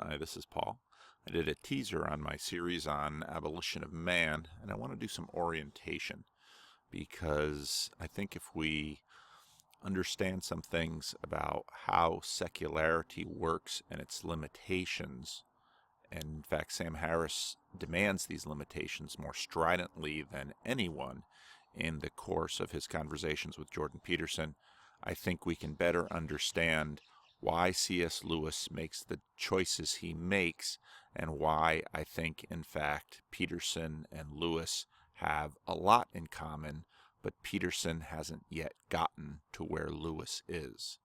Hi, this is Paul. I did a teaser on my series on Abolition of Man, and I want to do some orientation because I think if we understand some things about how secularity works and its limitations, and in fact Sam Harris demands these limitations more stridently than anyone in the course of his conversations with Jordan Peterson, I think we can better understand why C.S. Lewis makes the choices he makes, and why I think, in fact, Peterson and Lewis have a lot in common, but Peterson hasn't yet gotten to where Lewis is.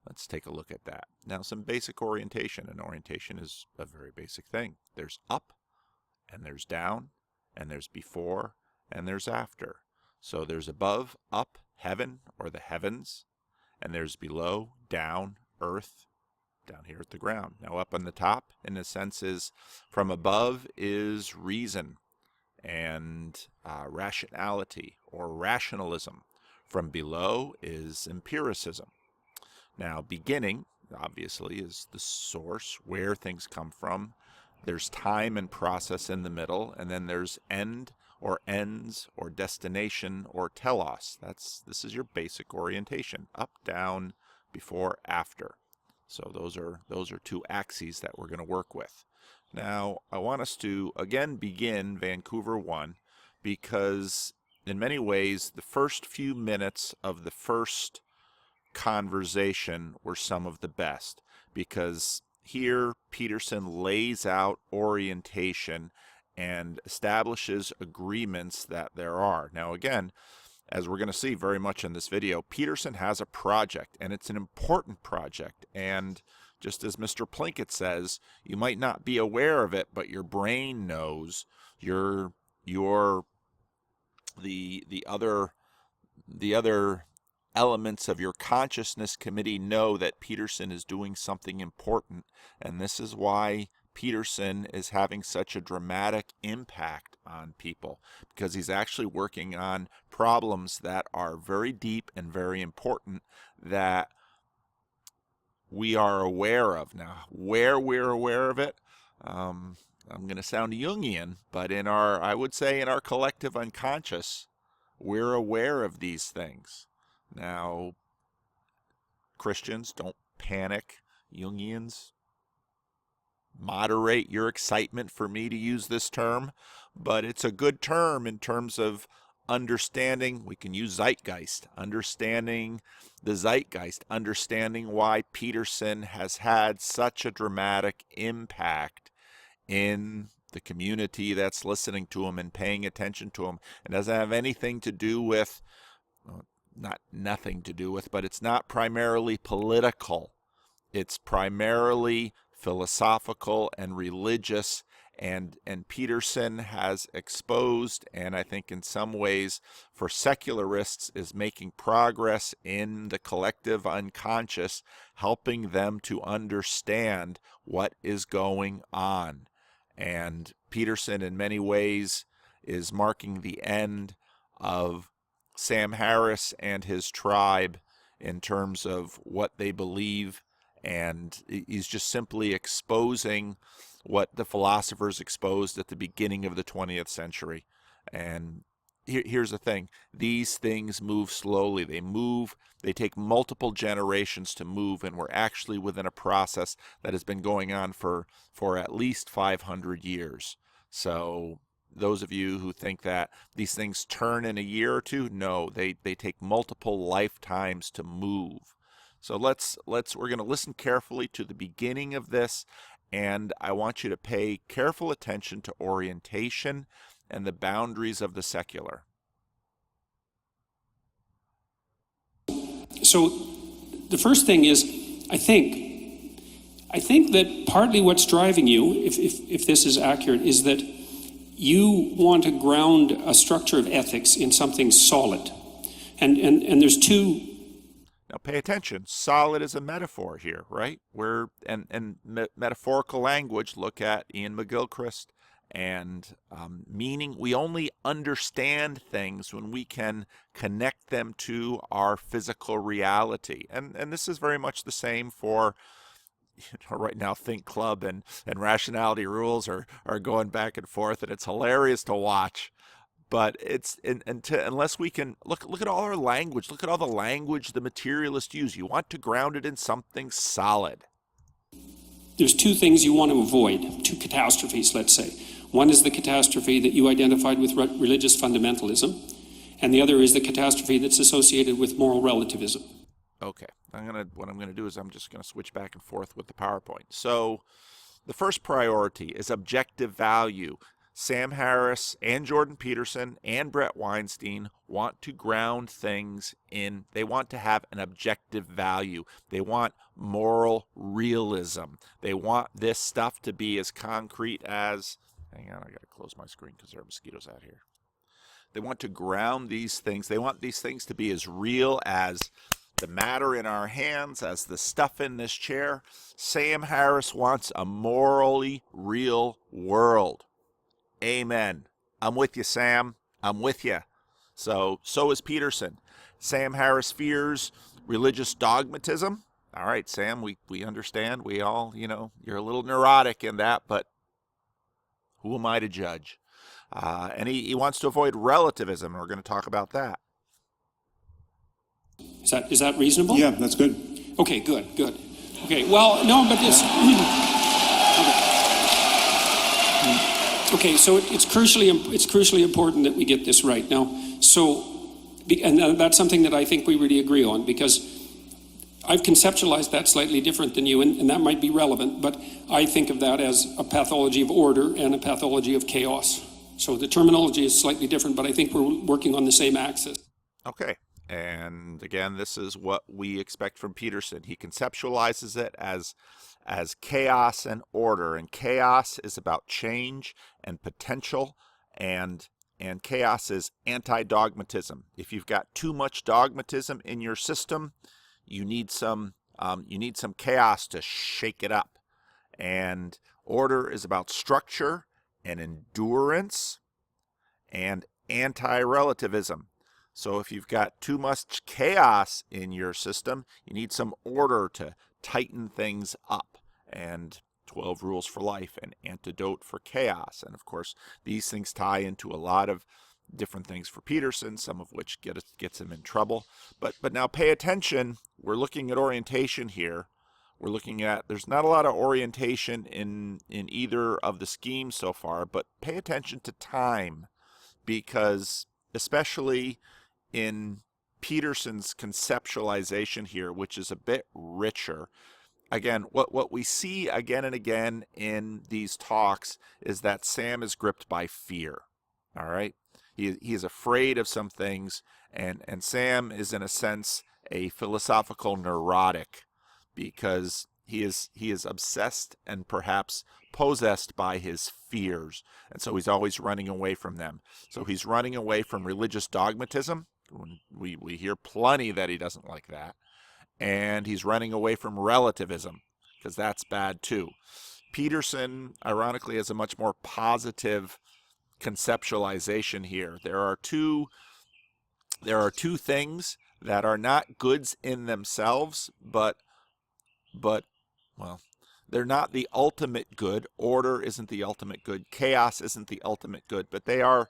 Let's take a look at that. Now, some basic orientation, and orientation is a very basic thing. There's up, and there's down, and there's before, and there's after. So there's above, up, heaven, or the heavens, and there's below, down, earth, down here at the ground. Now up on the top, in a sense, is from above is reason and rationality or rationalism. From below is empiricism. Now beginning, obviously, is the source, where things come from. There's time and process in the middle, and then there's end or ends or destination or telos. This is your basic orientation: up, down, before, after. So those are two axes that we're going to work with. Now I want us to again begin Vancouver 1, because in many ways the first few minutes of the first conversation were some of the best, because here Peterson lays out orientation and establishes agreements that there are. Now again, as we're going to see very much in this video, Peterson has a project, and it's an important project. And just as Mr. Plinkett says, you might not be aware of it, but your brain knows. The other elements of your consciousness committee know that Peterson is doing something important, and this is why Peterson is having such a dramatic impact on people, because he's actually working on problems that are very deep and very important that we are aware of. Now, where we're aware of it, I'm going to sound Jungian, but I would say in our collective unconscious, we're aware of these things. Now, Christians, don't panic. Jungians, moderate your excitement for me to use this term, but it's a good term in terms of understanding. We can use zeitgeist, understanding the zeitgeist, understanding why Peterson has had such a dramatic impact in the community that's listening to him and paying attention to him. It doesn't have anything to do with, not nothing to do with, but it's not primarily political. It's primarily philosophical and religious, and Peterson has exposed, and I think in some ways for secularists is making progress in the collective unconscious, helping them to understand what is going on. And Peterson in many ways is marking the end of Sam Harris and his tribe in terms of what they believe, and he's just simply exposing what the philosophers exposed at the beginning of the 20th century. And here's the thing: these things move slowly. They take multiple generations to move, and we're actually within a process that has been going on for at least 500 years. So those of you who think that these things turn in a year or two, no, they take multiple lifetimes to move. So we're going to listen carefully to the beginning of this, and I want you to pay careful attention to orientation and the boundaries of the secular. So the first thing is, I think that partly what's driving you, if this is accurate, is that you want to ground a structure of ethics in something solid. And there's two. Now pay attention. Solid is a metaphor here, right? Metaphorical language, look at Ian McGilchrist, and meaning we only understand things when we can connect them to our physical reality. And this is very much the same for right now Think Club and Rationality Rules are going back and forth, and it's hilarious to watch. But unless we can look at all our language, look at all the language the materialists use. You want to ground it in something solid. There's two things you want to avoid, two catastrophes, let's say. One is the catastrophe that you identified with religious fundamentalism, and the other is the catastrophe that's associated with moral relativism. Okay, what I'm gonna do is I'm just gonna switch back and forth with the PowerPoint. So, the first priority is objective value. Sam Harris and Jordan Peterson and Brett Weinstein want to ground things in, they want to have an objective value. They want moral realism. They want this stuff to be as concrete as, hang on, I gotta close my screen because there are mosquitoes out here. They want to ground these things. They want these things to be as real as the matter in our hands, as the stuff in this chair. Sam Harris wants a morally real world. Amen. I'm with you, Sam. I'm with you. So is Peterson. Sam Harris fears religious dogmatism. All right, Sam, we understand. We all, you're a little neurotic in that, but who am I to judge? And he wants to avoid relativism. We're going to talk about that. Is that reasonable? Yeah, that's good. Okay, good. Okay, well, no, but it's... Okay, so it's crucially important that we get this right. Now, and that's something that I think we really agree on, because I've conceptualized that slightly different than you, and that might be relevant, but I think of that as a pathology of order and a pathology of chaos. So the terminology is slightly different, but I think we're working on the same axis. Okay. And again, this is what we expect from Peterson. He conceptualizes it as chaos and order, and chaos is about change and potential, and chaos is anti-dogmatism. If you've got too much dogmatism in your system, you need some chaos to shake it up. And order is about structure and endurance and anti-relativism. So if you've got too much chaos in your system, you need some order to tighten things up. And 12 Rules for Life, an antidote for chaos. And of course, these things tie into a lot of different things for Peterson, some of which gets him in trouble. But now pay attention. We're looking at orientation here. We're looking at, there's not a lot of orientation in either of the schemes so far, but pay attention to time, because especially in Peterson's conceptualization here, which is a bit richer. Again, what we see again and again in these talks is that Sam is gripped by fear. All right? He is afraid of some things, and Sam is in a sense a philosophical neurotic, because he is obsessed and perhaps possessed by his fears, and so he's always running away from them. So he's running away from religious dogmatism. We hear plenty that he doesn't like that. And he's running away from relativism, because that's bad too. Peterson, ironically, has a much more positive conceptualization here. There are two things that are not goods in themselves, but well, they're not the ultimate good. Order isn't the ultimate good. Chaos isn't the ultimate good, but they are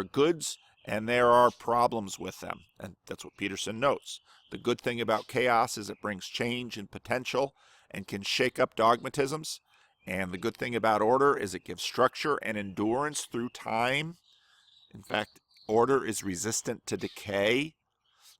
goods, and there are problems with them. And that's what Peterson notes. The good thing about chaos is it brings change and potential and can shake up dogmatisms. And the good thing about order is it gives structure and endurance through time. In fact, order is resistant to decay.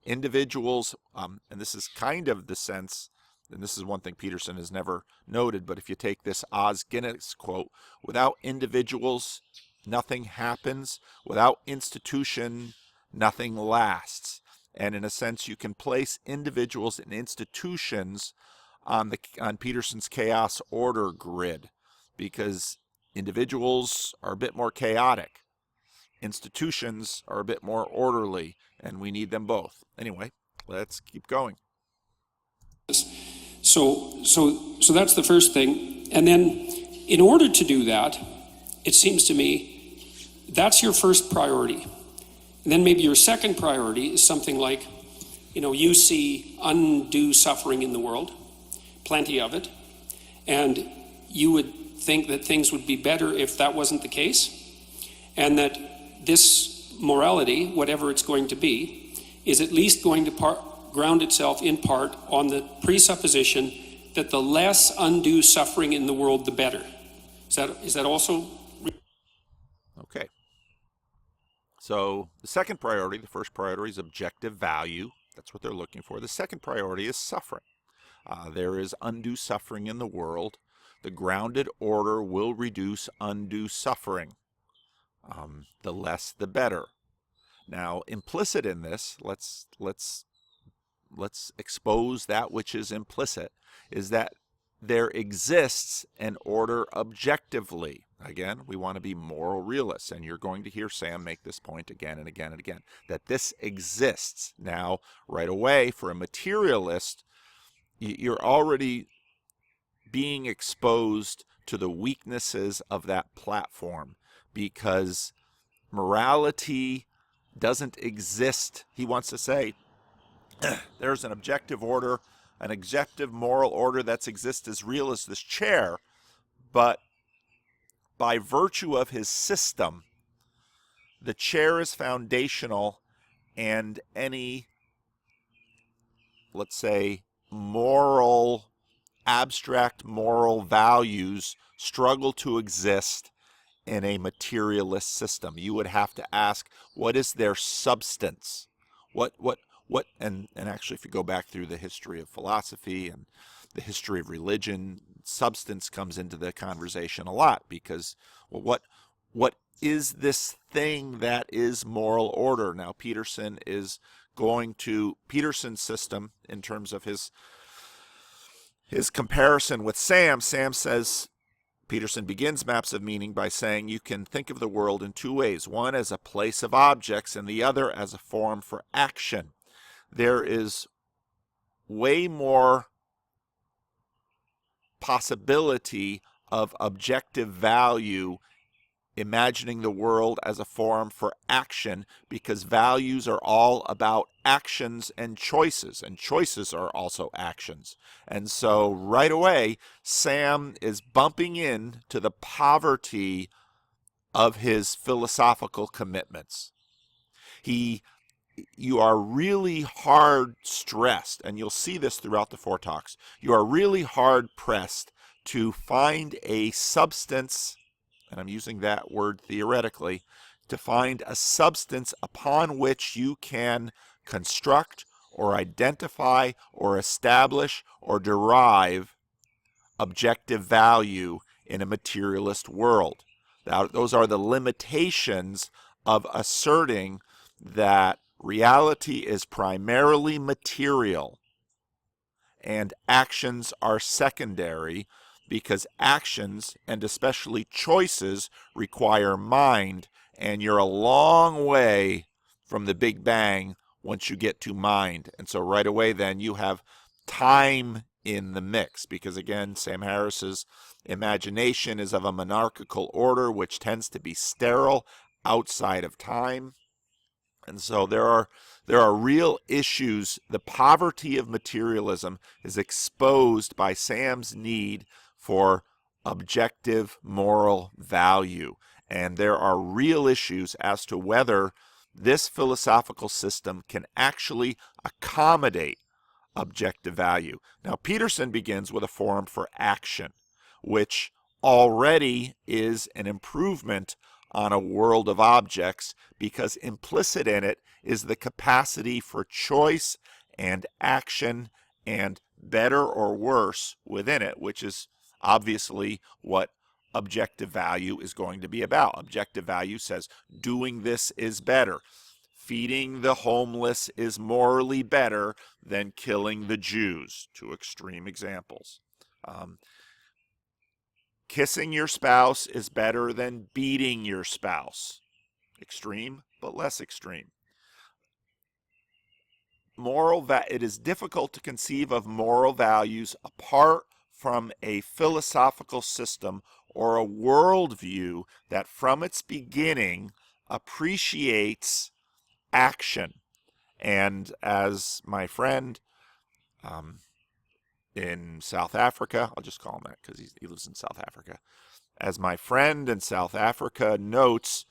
Individuals, and this is kind of the sense, and this is one thing Peterson has never noted, but if you take this Os Guinness quote, without individuals, nothing happens. Without institution, nothing lasts. And in a sense, you can place individuals and institutions on Peterson's chaos order grid, because individuals are a bit more chaotic. Institutions are a bit more orderly, and we need them both. Anyway, let's keep going. So that's the first thing. And then in order to do that, it seems to me that's your first priority. And then maybe your second priority is something like, you see undue suffering in the world, plenty of it. And you would think that things would be better if that wasn't the case, and that this morality, whatever it's going to be, is at least going to ground itself in part on the presupposition that the less undue suffering in the world, the better. Is that also? Okay. So the second priority, the first priority is objective value. That's what they're looking for. The second priority is suffering. There is undue suffering in the world. The grounded order will reduce undue suffering. The less, the better. Now, implicit in this, let's expose that which is implicit, is that there exists an order objectively. Again, we want to be moral realists, and you're going to hear Sam make this point again and again and again, that this exists. Now, right away, for a materialist, you're already being exposed to the weaknesses of that platform, because morality doesn't exist. He wants to say there's an objective order, an objective moral order that exists as real as this chair, but by virtue of his system, the chair is foundational, and any, let's say, abstract moral values struggle to exist in a materialist system. You would have to ask, what is their substance? And actually, if you go back through the history of philosophy and the history of religion, substance comes into the conversation a lot, because, well, what is this thing that is moral order? Now, Peterson is going to Peterson's system in terms of his comparison with Sam. Sam says, Peterson begins Maps of Meaning by saying you can think of the world in two ways, one as a place of objects and the other as a forum for action. There is way more possibility of objective value imagining the world as a forum for action, because values are all about actions and choices are also actions. And so right away, Sam is bumping into the poverty of his philosophical commitments. You are really hard stressed, and you'll see this throughout the four talks, you are really hard pressed to find a substance, and I'm using that word theoretically, to find a substance upon which you can construct or identify or establish or derive objective value in a materialist world. Now, those are the limitations of asserting that reality is primarily material and actions are secondary, because actions, and especially choices, require mind, and you're a long way from the Big Bang once you get to mind. And so right away then you have time in the mix, because again, Sam Harris's imagination is of a monarchical order which tends to be sterile outside of time. And so there are real issues. The poverty of materialism is exposed by Sam's need for objective moral value. And there are real issues as to whether this philosophical system can actually accommodate objective value. Now, Peterson begins with a forum for action, which already is an improvement on a world of objects, because implicit in it is the capacity for choice and action and better or worse within it, which is obviously what objective value is going to be about. Objective value says doing this is better. Feeding the homeless is morally better than killing the Jews, two extreme examples. Kissing your spouse is better than beating your spouse. Extreme, but less extreme. It is difficult to conceive of moral values apart from a philosophical system or a worldview that from its beginning appreciates action. And as my friend in South Africa, I'll just call him that because he lives in South Africa. As my friend in South Africa notes,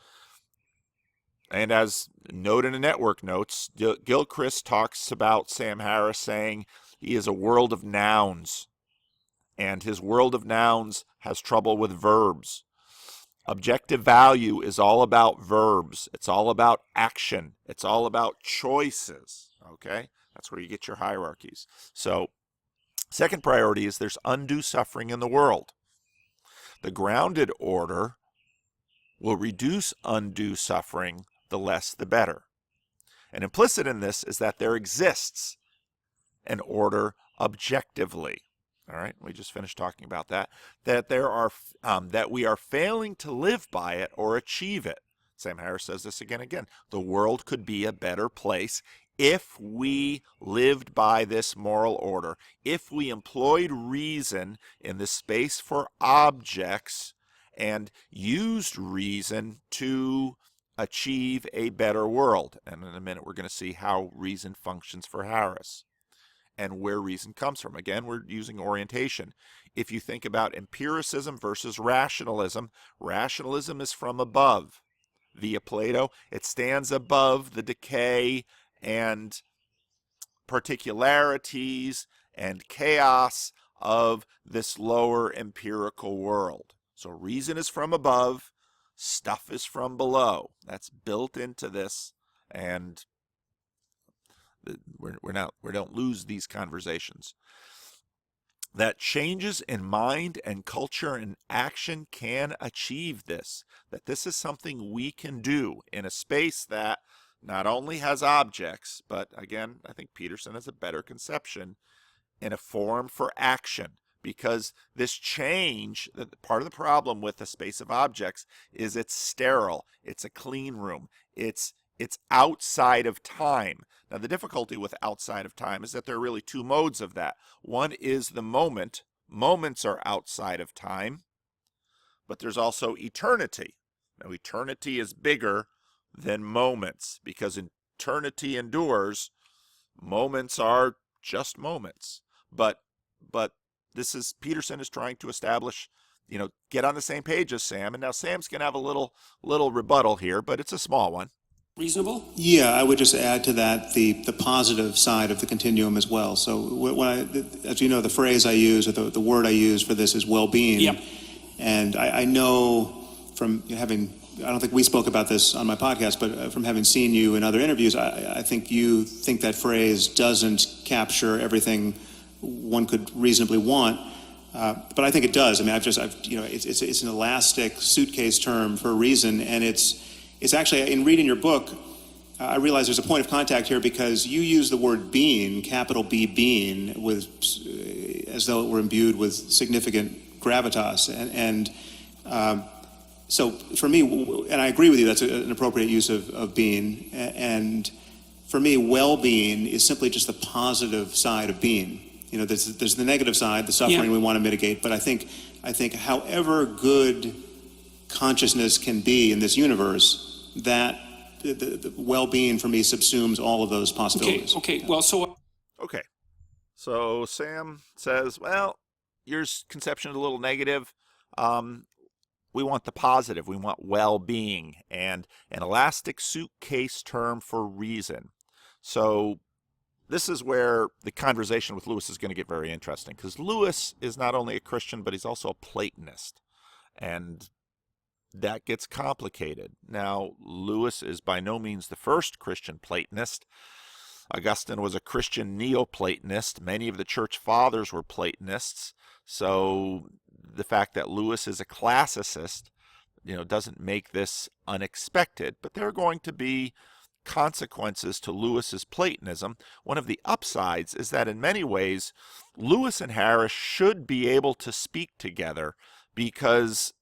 and as Note in a Network notes, Gilchrist talks about Sam Harris saying he is a world of nouns, and his world of nouns has trouble with verbs. Objective value is all about verbs. It's all about action. It's all about choices. Okay? That's where you get your hierarchies. So, second priority is there's undue suffering in the world. The grounded order will reduce undue suffering, the less the better. And implicit in this is that there exists an order objectively. All right, we just finished talking about that. That there are that we are failing to live by it or achieve it. Sam Harris says this again and again. The world could be a better place if we lived by this moral order, if we employed reason in the space for objects and used reason to achieve a better world. And in a minute, we're going to see how reason functions for Harris and where reason comes from. Again, we're using orientation. If you think about empiricism versus rationalism, rationalism is from above. Via Plato, it stands above the decay and particularities and chaos of this lower empirical world. So reason is from above, stuff is from below. That's built into this, and we don't lose these conversations. That changes in mind and culture and action can achieve this. That this is something we can do in a space that not only has objects, but again, I think Peterson has a better conception, in a forum for action. Because this change, part of the problem with the space of objects is it's sterile, it's a clean room, it's outside of time. Now the difficulty with outside of time is that there are really two modes of that. One is the moment. Moments are outside of time, but there's also eternity. Now eternity is bigger than moments because eternity endures. Moments are just moments. But this is, Peterson is trying to establish, get on the same page as Sam. And now Sam's going to have a little rebuttal here, but it's a small one. Reasonable? Yeah, I would just add to that the positive side of the continuum as well. So when as you know, the phrase I use, or the word I use for this is well-being. Yep. And I know from having, I don't think we spoke about this on my podcast, but from having seen you in other interviews, I think you think that phrase doesn't capture everything one could reasonably want. But I think it does. I mean, it's an elastic suitcase term for a reason, and it's actually, in reading your book, I realize there's a point of contact here because you use the word being, capital B being, as though it were imbued with significant gravitas. And so for me, and I agree with you, that's an appropriate use of being. And for me, well-being is simply just the positive side of being. There's the negative side, the suffering we want to mitigate. But I think however good consciousness can be in this universe, that the well-being for me subsumes all of those possibilities. Okay. So Sam says, well, your conception is a little negative. We want the positive. We want well-being and an elastic suitcase term for reason. So this is where the conversation with Lewis is going to get very interesting, because Lewis is not only a Christian, but he's also a Platonist. And that gets complicated. Now, Lewis is by no means the first Christian Platonist. Augustine was a Christian Neoplatonist. Many of the church fathers were Platonists. So the fact that Lewis is a classicist, doesn't make this unexpected. But there are going to be consequences to Lewis's Platonism. One of the upsides is that in many ways, Lewis and Harris should be able to speak together, because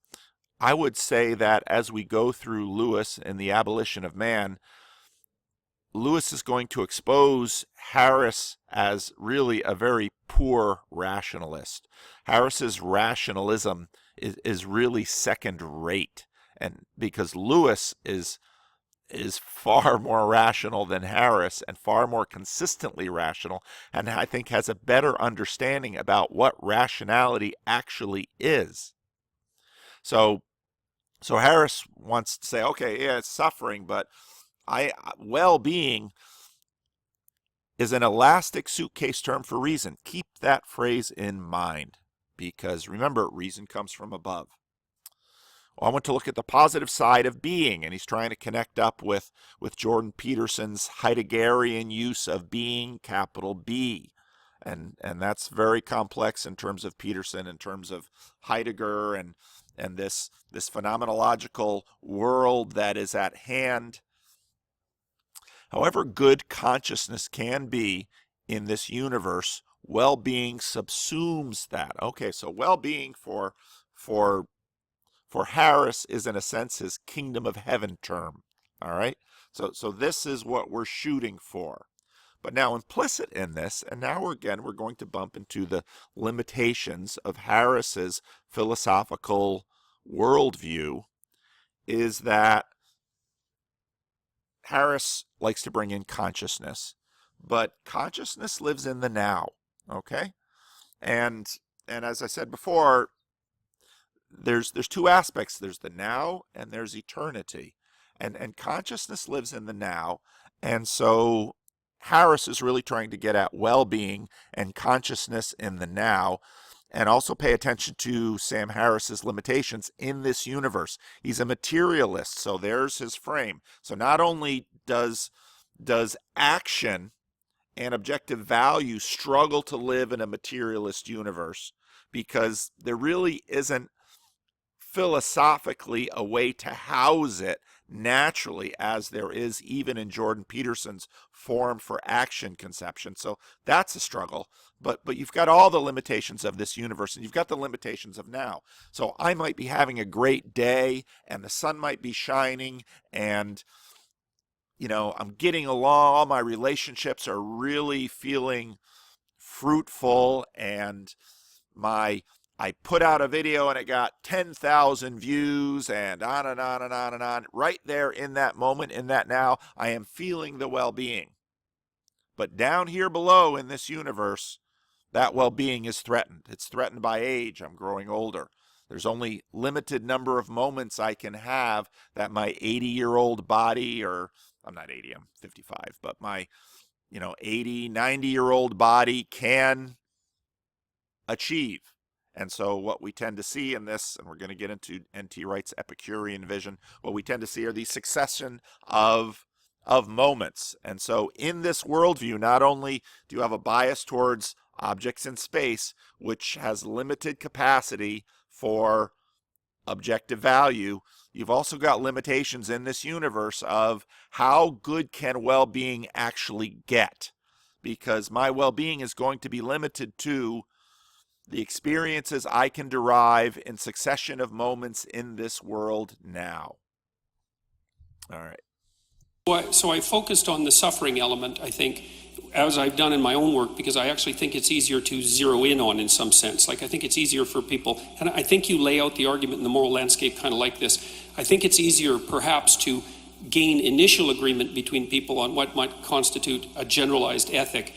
I would say that as we go through Lewis and the Abolition of Man, Lewis is going to expose Harris as really a very poor rationalist. Harris's rationalism is really second rate, and because Lewis is is far more rational than Harris and far more consistently rational, and I think has a better understanding about what rationality actually is. So Harris wants to say, okay, yeah, it's suffering, but well-being is an elastic suitcase term for reason. Keep that phrase in mind, because remember, reason comes from above. Well, I want to look at the positive side of being, and he's trying to connect up with Jordan Peterson's Heideggerian use of being, capital B. And that's very complex in terms of Peterson, in terms of Heidegger, and this phenomenological world that is at hand. However good consciousness can be in this universe, well-being subsumes that. Okay, so well-being for Harris is in a sense his kingdom of heaven term. All right, so this is what we're shooting for. But now implicit in this, and now we're going to bump into the limitations of Harris's philosophical worldview, is that Harris likes to bring in consciousness, but consciousness lives in the now. Okay, and as I said before, there's two aspects. There's the now and there's eternity, and consciousness lives in the now, and so Harris is really trying to get at well-being and consciousness in the now, and also pay attention to Sam Harris's limitations in this universe. He's a materialist, so there's his frame. So not only does action and objective value struggle to live in a materialist universe, because there really isn't philosophically a way to house it naturally, as there is even in Jordan Peterson's form for action conception. So that's a struggle. But you've got all the limitations of this universe, and you've got the limitations of now. So I might be having a great day, and the sun might be shining, and I'm getting along, all my relationships are really feeling fruitful, and I put out a video and it got 10,000 views, and on and on and on and on. Right there in that moment, in that now, I am feeling the well-being. But down here below in this universe, that well-being is threatened. It's threatened by age. I'm growing older. There's only limited number of moments I can have that my 80-year-old body, or I'm not 80, I'm 55, but my 80, 90-year-old body can achieve. And so what we tend to see in this, and we're going to get into N.T. Wright's Epicurean vision, what we tend to see are these succession of moments. And so in this worldview, not only do you have a bias towards objects in space, which has limited capacity for objective value, you've also got limitations in this universe of how good can well-being actually get, because my well-being is going to be limited to the experiences I can derive in succession of moments in this world now. All right. So I focused on the suffering element, I think, as I've done in my own work, because I actually think it's easier to zero in on in some sense. Like, I think it's easier for people, and I think you lay out the argument in the moral landscape kind of like this. I think it's easier perhaps to gain initial agreement between people on what might constitute a generalized ethic,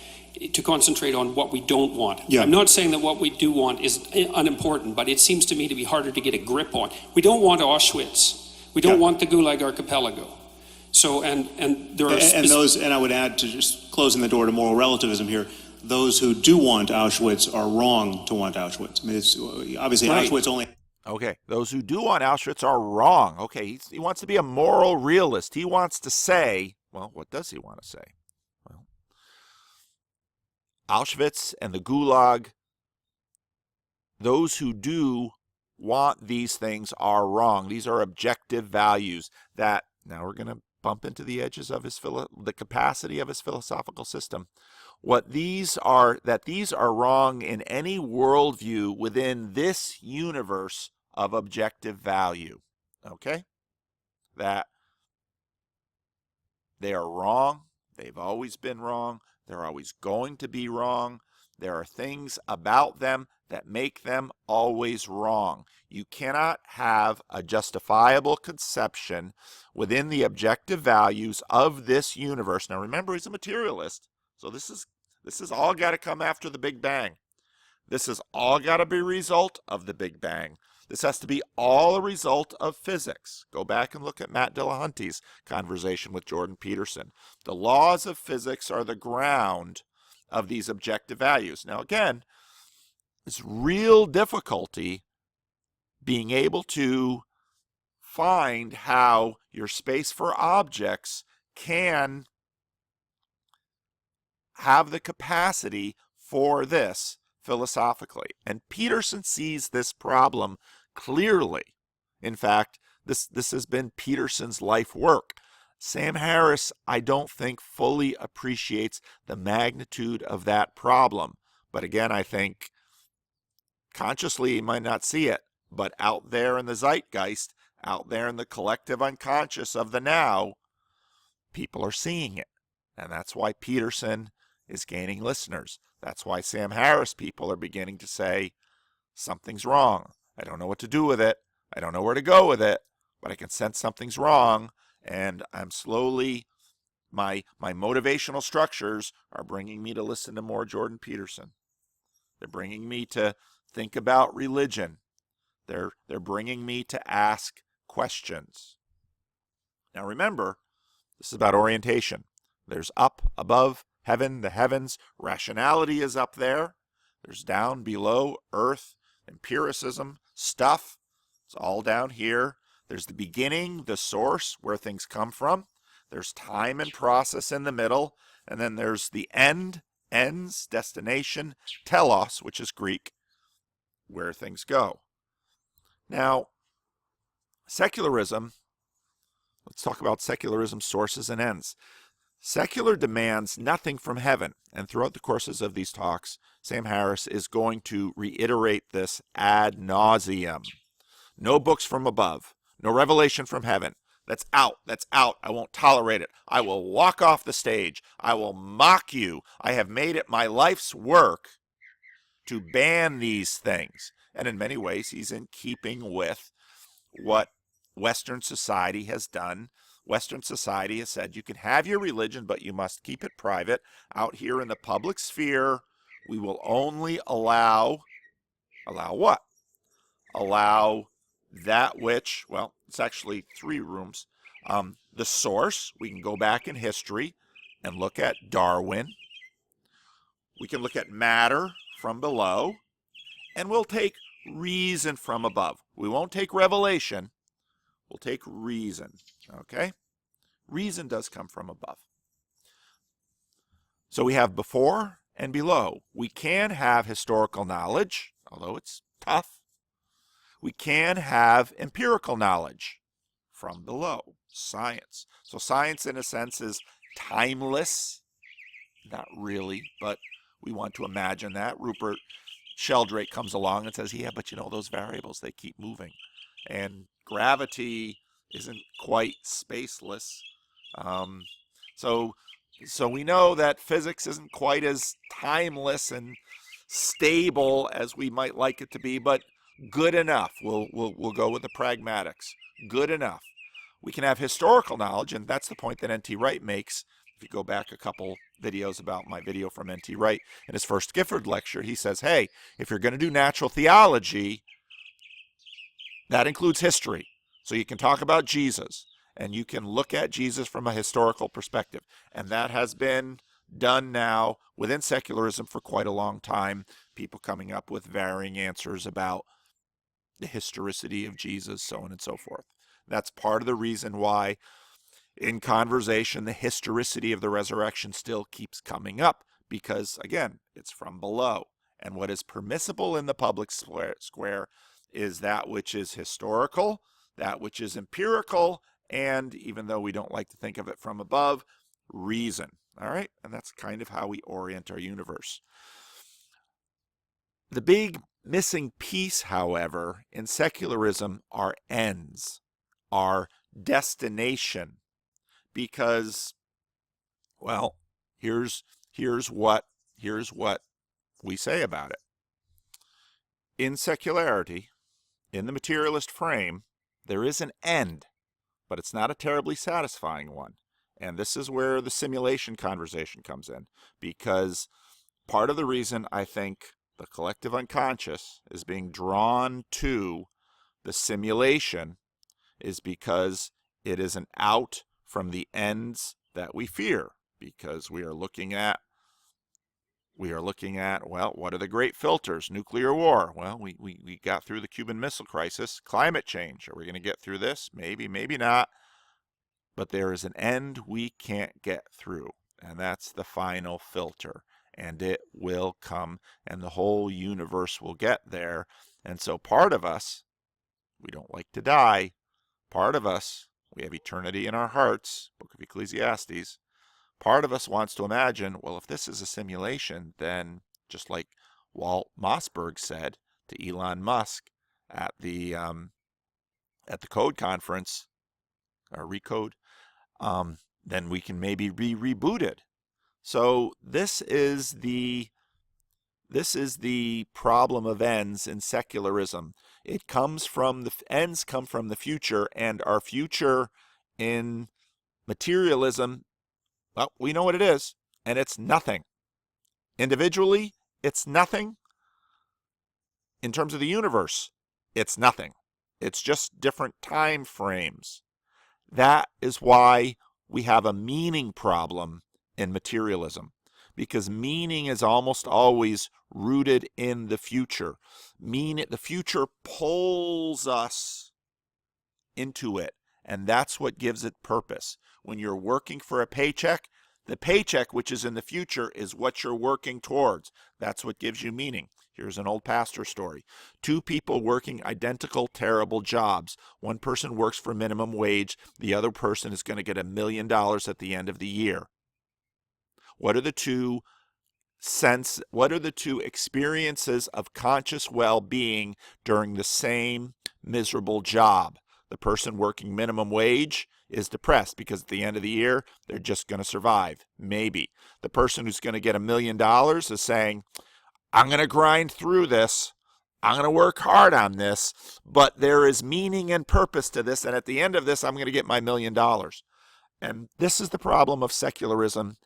to concentrate on what we don't want. Yeah. I'm not saying that what we do want is unimportant, but it seems to me to be harder to get a grip on. We don't want Auschwitz. We don't want the Gulag Archipelago. So, and there are... And I would add, to just closing the door to moral relativism here, those who do want Auschwitz are wrong to want Auschwitz. I mean, it's obviously right. Auschwitz only... Okay, those who do want Auschwitz are wrong. Okay, he wants to be a moral realist. He wants to say, well, what does he want to say? Well, Auschwitz and the Gulag, those who do want these things are wrong. These are objective values that, now we're going to bump into the edges of the capacity of his philosophical system. What these are wrong in any worldview within this universe of objective value. Okay? That they are wrong. They've always been wrong. They're always going to be wrong. There are things about them that make them always wrong. You cannot have a justifiable conception within the objective values of this universe. Now remember, he's a materialist, so this is all got to come after the Big Bang. This has all got to be a result of the Big Bang. This has to be all a result of physics. Go back and look at Matt Dillahunty's conversation with Jordan Peterson. The laws of physics are the ground of these objective values. Now again, it's real difficulty being able to find how your space for objects can have the capacity for this philosophically. And Peterson sees this problem clearly. In fact, this has been Peterson's life work. Sam Harris, I don't think, fully appreciates the magnitude of that problem. But again, I think consciously he might not see it, but out there in the zeitgeist, out there in the collective unconscious of the now, people are seeing it. And that's why Peterson is gaining listeners. That's why Sam Harris people are beginning to say, something's wrong. I don't know what to do with it. I don't know where to go with it, but I can sense something's wrong. And I'm slowly, my motivational structures are bringing me to listen to more Jordan Peterson. They're bringing me to think about religion. They're bringing me to ask questions. Now remember, this is about orientation. There's up, above, heaven, the heavens. Rationality is up there. There's down, below, earth, empiricism, stuff. It's all down here. There's the beginning, the source, where things come from. There's time and process in the middle. And then there's the end, ends, destination, telos, which is Greek, where things go. Now, secularism, let's talk about secularism sources and ends. Secular demands nothing from heaven, and throughout the courses of these talks, Sam Harris is going to reiterate this ad nauseum. No books from above, no revelation from heaven. That's out, I won't tolerate it. I will walk off the stage. I will mock you. I have made it my life's work to ban these things. And in many ways, he's in keeping with what Western society has done. Western society has said you can have your religion, but you must keep it private. Out here in the public sphere, we will only allow what? Allow that which, well, it's actually 3 rooms. The source, we can go back in history and look at Darwin. We can look at matter from below, and we'll take reason from above. We won't take revelation. We'll take reason, okay? Reason does come from above. So we have before and below. We can have historical knowledge, although it's tough. We can have empirical knowledge from below, science. So science, in a sense, is timeless. Not really, but we want to imagine that. Rupert Sheldrake comes along and says, yeah, but you know, those variables, they keep moving. And gravity isn't quite spaceless. So we know that physics isn't quite as timeless and stable as we might like it to be, but good enough. We'll go with the pragmatics. Good enough. We can have historical knowledge, and that's the point that N.T. Wright makes. If you go back a couple videos about my video from N.T. Wright, in his first Gifford lecture, he says, hey, if you're going to do natural theology, that includes history. So you can talk about Jesus, and you can look at Jesus from a historical perspective. And that has been done now within secularism for quite a long time. People coming up with varying answers about the historicity of Jesus, so on and so forth. That's part of the reason why in conversation the historicity of the resurrection still keeps coming up, because again, it's from below. And what is permissible in the public square is that which is historical, that which is empirical, and even though we don't like to think of it from above, reason. All right? And that's kind of how we orient our universe. The big missing piece, however, in secularism are ends, are destination. Because, well, here's what we say about it. In secularity, in the materialist frame, there is an end, but it's not a terribly satisfying one. And this is where the simulation conversation comes in, because part of the reason I think the collective unconscious is being drawn to the simulation is because it is an out from the ends that we fear, because we are looking at, well, what are the great filters? Nuclear war. Well, we got through the Cuban Missile Crisis. Climate change. Are we going to get through this? Maybe, maybe not. But there is an end we can't get through, and that's the final filter. And it will come, and the whole universe will get there. And so part of us, we don't like to die. Part of us, we have eternity in our hearts, Book of Ecclesiastes. Part of us wants to imagine, well, if this is a simulation, then just like Walt Mossberg said to Elon Musk at the Code conference, or Recode, then we can maybe be rebooted. So this is the problem of ends in secularism. It comes from the ends come from the future, and our future in materialism, well, we know what it is, and it's nothing. Individually, it's nothing. In terms of the universe, it's nothing. It's just different time frames. That is why we have a meaning problem in materialism, because meaning is almost always rooted in the future. The future pulls us into it, and that's what gives it purpose. When you're working for a paycheck, the paycheck, which is in the future, is what you're working towards. That's what gives you meaning. Here's an old pastor story. Two people working identical, terrible jobs. One person works for minimum wage. The other person is going to get $1 million at the end of the year. What are the two experiences of conscious well-being during the same miserable job? The person working minimum wage is depressed because at the end of the year, they're just going to survive. Maybe. The person who's going to get $1 million is saying, I'm going to grind through this. I'm going to work hard on this, but there is meaning and purpose to this, and at the end of this, I'm going to get my $1 million. And this is the problem of secularism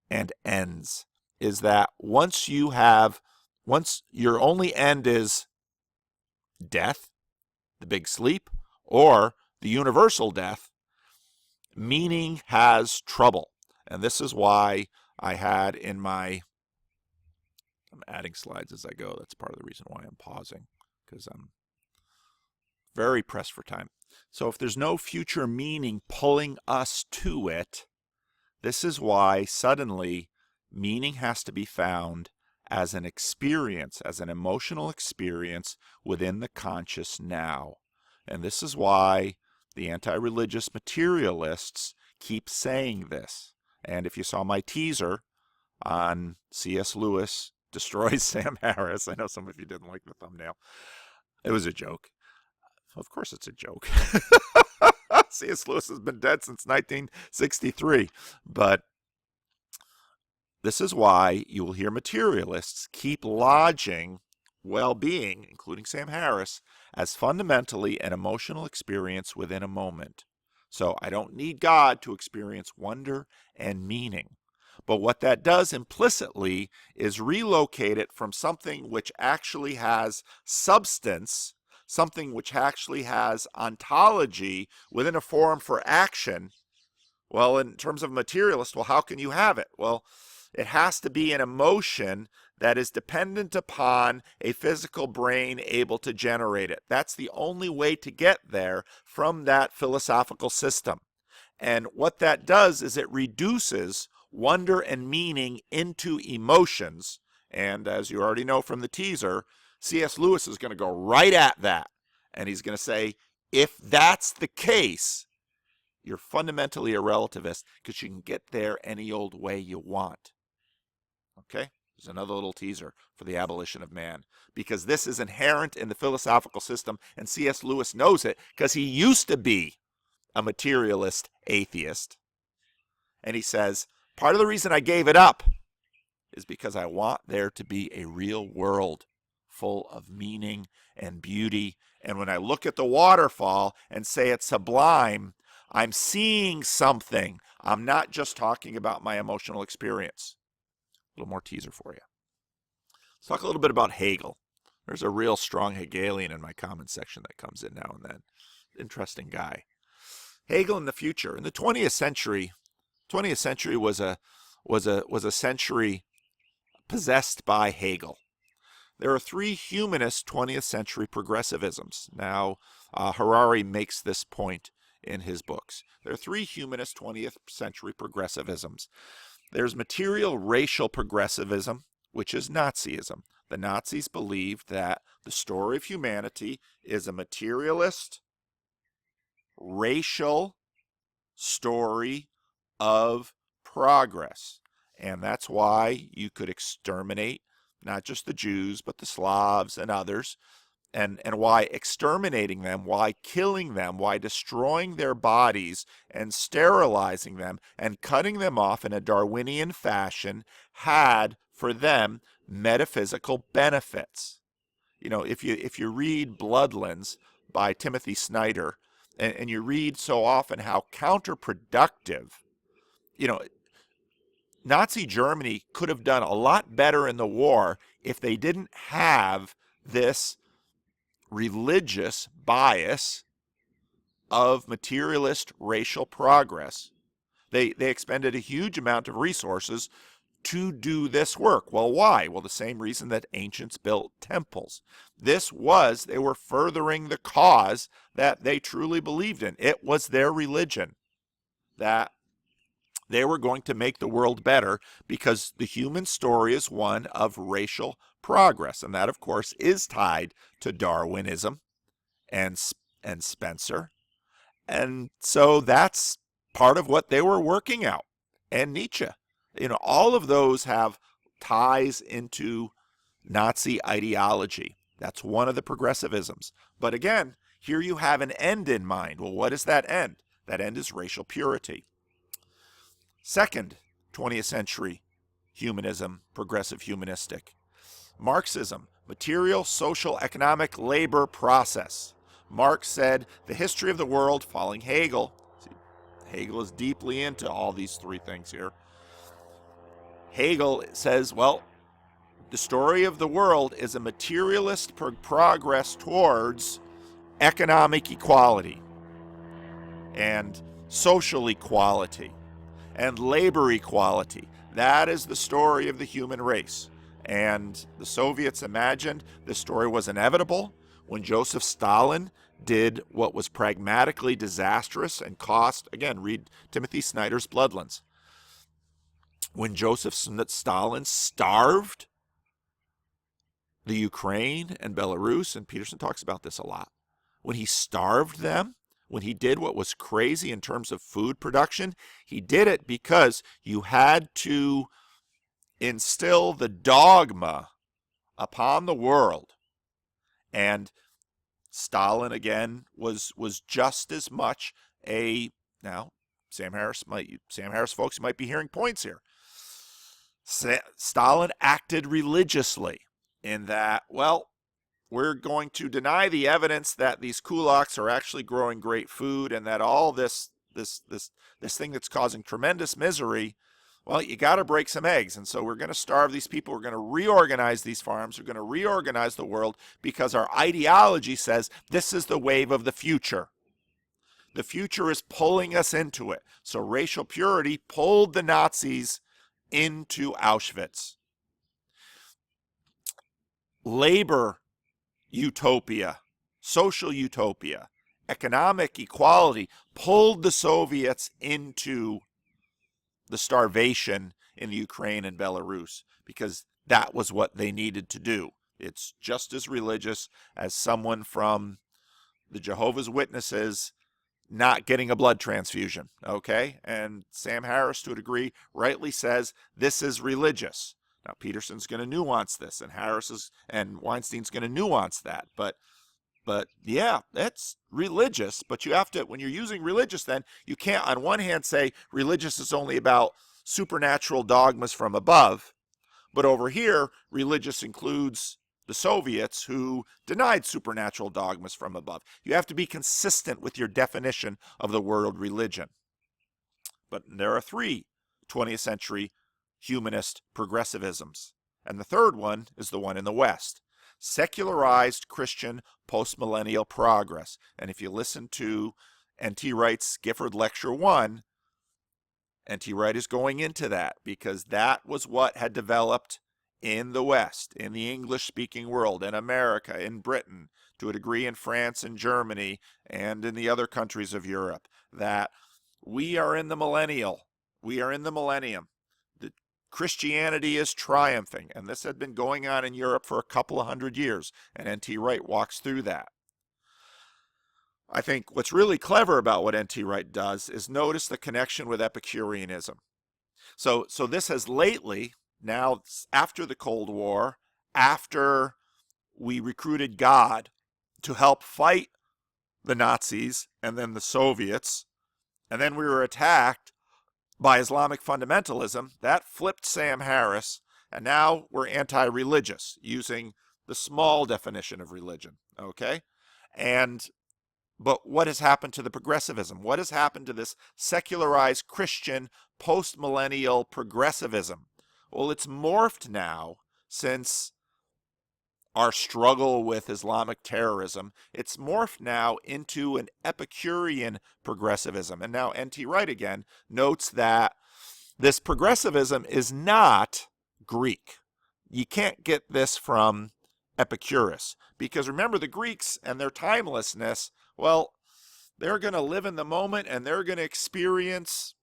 and ends, is that once your only end is death, the big sleep, or the universal death, meaning has trouble. And this is why I had in my, I'm adding slides as I go. That's part of the reason why I'm pausing, because I'm very pressed for time. So if there's no future meaning pulling us to it, this is why suddenly meaning has to be found as an experience, as an emotional experience within the conscious now. And this is why the anti-religious materialists keep saying this. And if you saw my teaser on C.S. Lewis destroys Sam Harris, I know some of you didn't like the thumbnail. It was a joke. Of course it's a joke. C.S. Lewis has been dead since 1963. But this is why you will hear materialists keep lodging well-being, including Sam Harris, as fundamentally an emotional experience within a moment. So I don't need God to experience wonder and meaning. But what that does implicitly is relocate it from something which actually has substance, something which actually has ontology within a forum for action. Well, in terms of materialist, well, how can you have it? Well, it has to be an emotion that is dependent upon a physical brain able to generate it. That's the only way to get there from that philosophical system. And what that does is it reduces wonder and meaning into emotions. And as you already know from the teaser, C.S. Lewis is going to go right at that. And he's going to say, if that's the case, you're fundamentally a relativist because you can get there any old way you want. Okay? There's another little teaser for the abolition of man, because this is inherent in the philosophical system, and C.S. Lewis knows it because he used to be a materialist atheist. And he says, part of the reason I gave it up is because I want there to be a real world full of meaning and beauty. And when I look at the waterfall and say it's sublime, I'm seeing something. I'm not just talking about my emotional experience. A little more teaser for you. Let's talk a little bit about Hegel. There's a real strong Hegelian in my comment section that comes in now and then. Interesting guy. Hegel in the future. In the 20th century was a century possessed by Hegel. There are three humanist 20th century progressivisms. Now, Harari makes this point in his books. There are three humanist 20th century progressivisms. There's material racial progressivism, which is Nazism. The Nazis believed that the story of humanity is a materialist, racial story of progress. And that's why you could exterminate not just the Jews, but the Slavs and others, and why exterminating them, why killing them, why destroying their bodies and sterilizing them and cutting them off in a Darwinian fashion had for them metaphysical benefits. You know, if you read Bloodlands by Timothy Snyder, and you read so often how counterproductive, you know, Nazi Germany could have done a lot better in the war if they didn't have this religious bias of materialist racial progress. They expended a huge amount of resources to do this work. Well, why? Well, the same reason that ancients built temples. They were furthering the cause that they truly believed in. It was their religion that they were going to make the world better, because the human story is one of racial progress. And that, of course, is tied to Darwinism and Spencer. And so that's part of what they were working out. And Nietzsche. You know, all of those have ties into Nazi ideology. That's one of the progressivisms. But again, here you have an end in mind. Well, what is that end? That end is racial purity. Second 20th century humanism, progressive humanistic. Marxism, material, social, economic, labor process. Marx said the history of the world, following Hegel. See, Hegel is deeply into all these three things here. Hegel says, well, the story of the world is a materialist progress towards economic equality and social equality and labor equality. That is the story of the human race. And the Soviets imagined this story was inevitable when Joseph Stalin did what was pragmatically disastrous and cost, again, read Timothy Snyder's Bloodlands. When Joseph Stalin starved the Ukraine and Belarus, and Peterson talks about this a lot, when he starved them, when he did what was crazy in terms of food production, he did it because you had to instill the dogma upon the world. And Stalin, again, was just as much a, now, Sam Harris folks, you might be hearing points here. Stalin acted religiously in that, well, we're going to deny the evidence that these kulaks are actually growing great food and that all this thing that's causing tremendous misery, well, you got to break some eggs. And so we're going to starve these people. We're going to reorganize these farms. We're going to reorganize the world because our ideology says this is the wave of the future. The future is pulling us into it. So racial purity pulled the Nazis into Auschwitz. Labor utopia, social utopia, economic equality pulled the Soviets into the starvation in the Ukraine and Belarus because that was what they needed to do. It's just as religious as someone from the Jehovah's Witnesses not getting a blood transfusion, okay? And Sam Harris, to a degree, rightly says this is religious. Now, Peterson's going to nuance this, and Weinstein's going to nuance that. But yeah, that's religious. But you have to, when you're using religious, then you can't, on one hand, say religious is only about supernatural dogmas from above. But over here, religious includes the Soviets, who denied supernatural dogmas from above. You have to be consistent with your definition of the word religion. But there are three 20th century humanist progressivisms. And the third one is the one in the West. Secularized Christian postmillennial progress. And if you listen to N.T. Wright's Gifford Lecture 1, N.T. Wright is going into that because that was what had developed in the West, in the English-speaking world, in America, in Britain, to a degree in France and Germany, and in the other countries of Europe, that we are in the millennial. We are in the millennium. The Christianity is triumphing, and this had been going on in Europe for a couple of hundred years, and N.T. Wright walks through that. I think what's really clever about what N.T. Wright does is notice the connection with Epicureanism. So this has lately, now after the Cold War, after we recruited God to help fight the Nazis and then the Soviets, and then we were attacked by Islamic fundamentalism, that flipped Sam Harris, and now we're anti-religious, using the small definition of religion, okay? But what has happened to the progressivism? What has happened to this secularized Christian post-millennial progressivism? Well, it's morphed now since our struggle with Islamic terrorism. It's morphed now into an Epicurean progressivism. And now N.T. Wright again notes that this progressivism is not Greek. You can't get this from Epicurus. Because remember, the Greeks and their timelessness, well, they're going to live in the moment and they're going to experience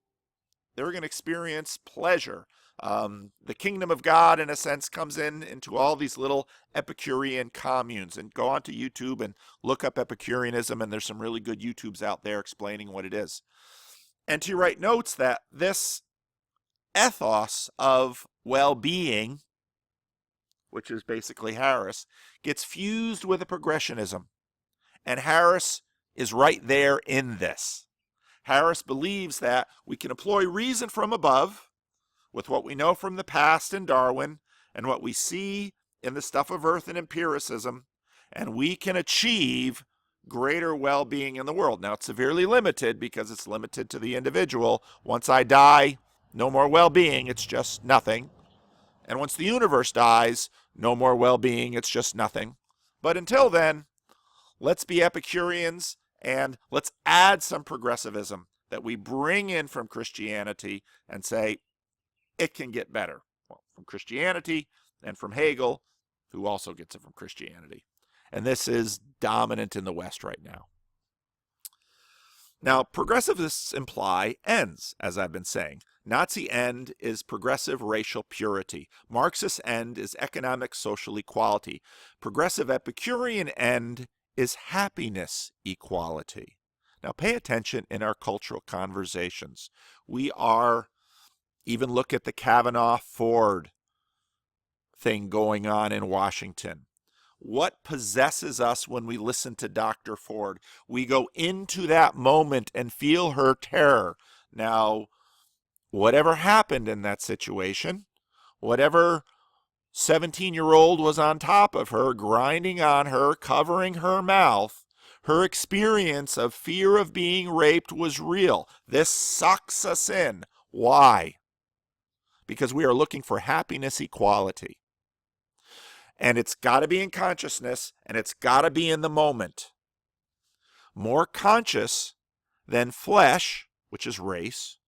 pleasure. The kingdom of God, in a sense, comes into all these little Epicurean communes. And go onto YouTube and look up Epicureanism, and there's some really good YouTubes out there explaining what it is. N.T. Wright notes that this ethos of well-being, which is basically Harris, gets fused with a progressionism. And Harris is right there in this. Harris believes that we can employ reason from above with what we know from the past in Darwin and what we see in the stuff of earth and empiricism, and we can achieve greater well-being in the world. Now, it's severely limited because it's limited to the individual. Once I die, no more well-being, it's just nothing. And once the universe dies, no more well-being, it's just nothing. But until then, let's be Epicureans and let's add some progressivism that we bring in from Christianity and say it can get better. Well, from Christianity and from Hegel, who also gets it from Christianity. And this is dominant in the West right now. Now, progressivists imply ends, as I've been saying. Nazi end is progressive racial purity. Marxist end is economic social equality. Progressive Epicurean end is happiness equality. Now, pay attention in our cultural conversations. We are, even look at the Kavanaugh-Ford thing going on in Washington. What possesses us when we listen to Dr. Ford? We go into that moment and feel her terror. Now, whatever happened in that situation, whatever 17-year-old was on top of her, grinding on her, covering her mouth, her experience of fear of being raped was real. This sucks us in. Why? Because we are looking for happiness equality. And it's got to be in consciousness, and it's got to be in the moment. More conscious than flesh, which is race,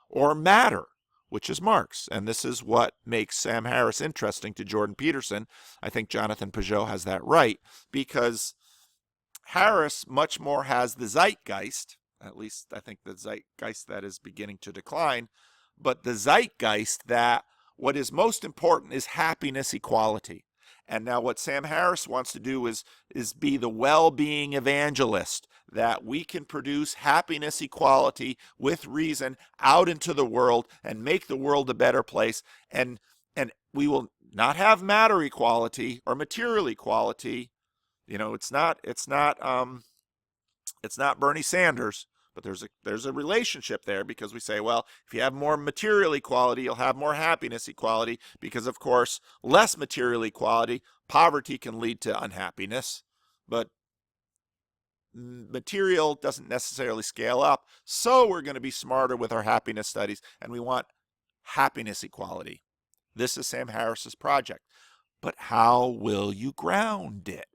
or matter, which is Marx. And this is what makes Sam Harris interesting to Jordan Peterson. I think Jonathan Peugeot has that right, because Harris much more has the zeitgeist, at least I think the zeitgeist that is beginning to decline, but the zeitgeist that what is most important is happiness equality. And now what Sam Harris wants to do is be the well-being evangelist, that we can produce happiness equality with reason out into the world and make the world a better place. And we will not have matter equality or material equality. You know, it's not Bernie Sanders, But there's a relationship there, because we say, well, if you have more material equality, you'll have more happiness equality, because, of course, less material equality, poverty can lead to unhappiness, but material doesn't necessarily scale up. So we're going to be smarter with our happiness studies, and we want happiness equality. This is Sam Harris's project. But how will you ground it?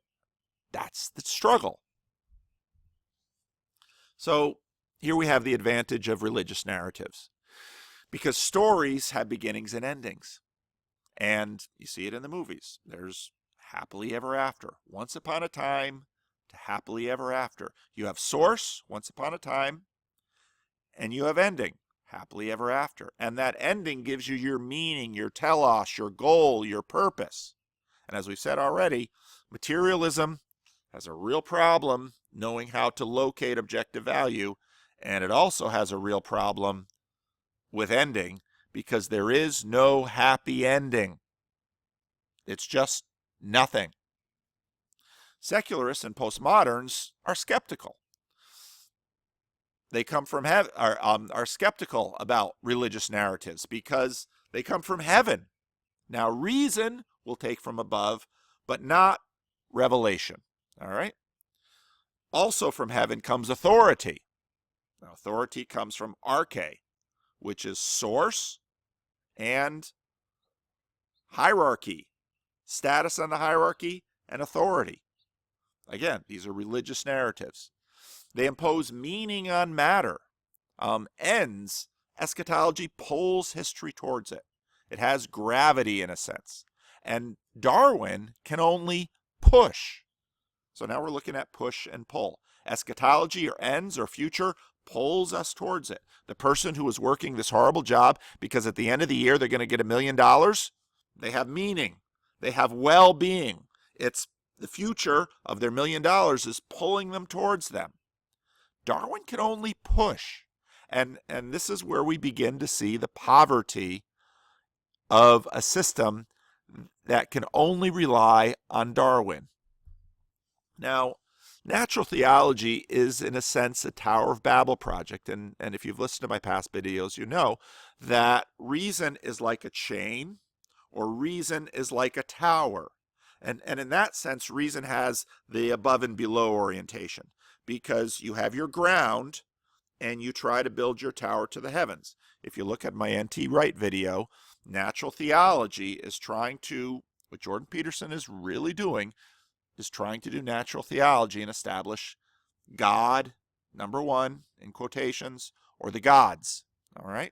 That's the struggle. So here we have the advantage of religious narratives, because stories have beginnings and endings. And you see it in the movies. There's happily ever after. Once upon a time to happily ever after. You have source, once upon a time, and you have ending, happily ever after. And that ending gives you your meaning, your telos, your goal, your purpose. And as we've said already, materialism has a real problem knowing how to locate objective value, and it also has a real problem with ending, because there is no happy ending. It's just nothing. Secularists and postmoderns are skeptical. They come from are skeptical about religious narratives because they come from heaven. Now, reason will take from above, but not revelation. All right? Also from heaven comes authority. Now, authority comes from arche, which is source and hierarchy, status on the hierarchy, and authority. Again, these are religious narratives. They impose meaning on matter. Ends, eschatology pulls history towards it. It has gravity in a sense. And Darwin can only push. So now we're looking at push and pull. Eschatology, or ends, or future, pulls us towards it. The person who is working this horrible job because at the end of the year they're going to get $1 million, they have meaning. They have well-being. It's the future of their $1 million is pulling them towards them. Darwin can only push. And this is where we begin to see the poverty of a system that can only rely on Darwin. Now, natural theology is, in a sense, a Tower of Babel project. And if you've listened to my past videos, you know that reason is like a chain, or reason is like a tower. And in that sense, reason has the above and below orientation, because you have your ground and you try to build your tower to the heavens. If you look at my N.T. Wright video, natural theology is trying to, what Jordan Peterson is really doing, is trying to do natural theology and establish God, number one, in quotations, or the gods. All right?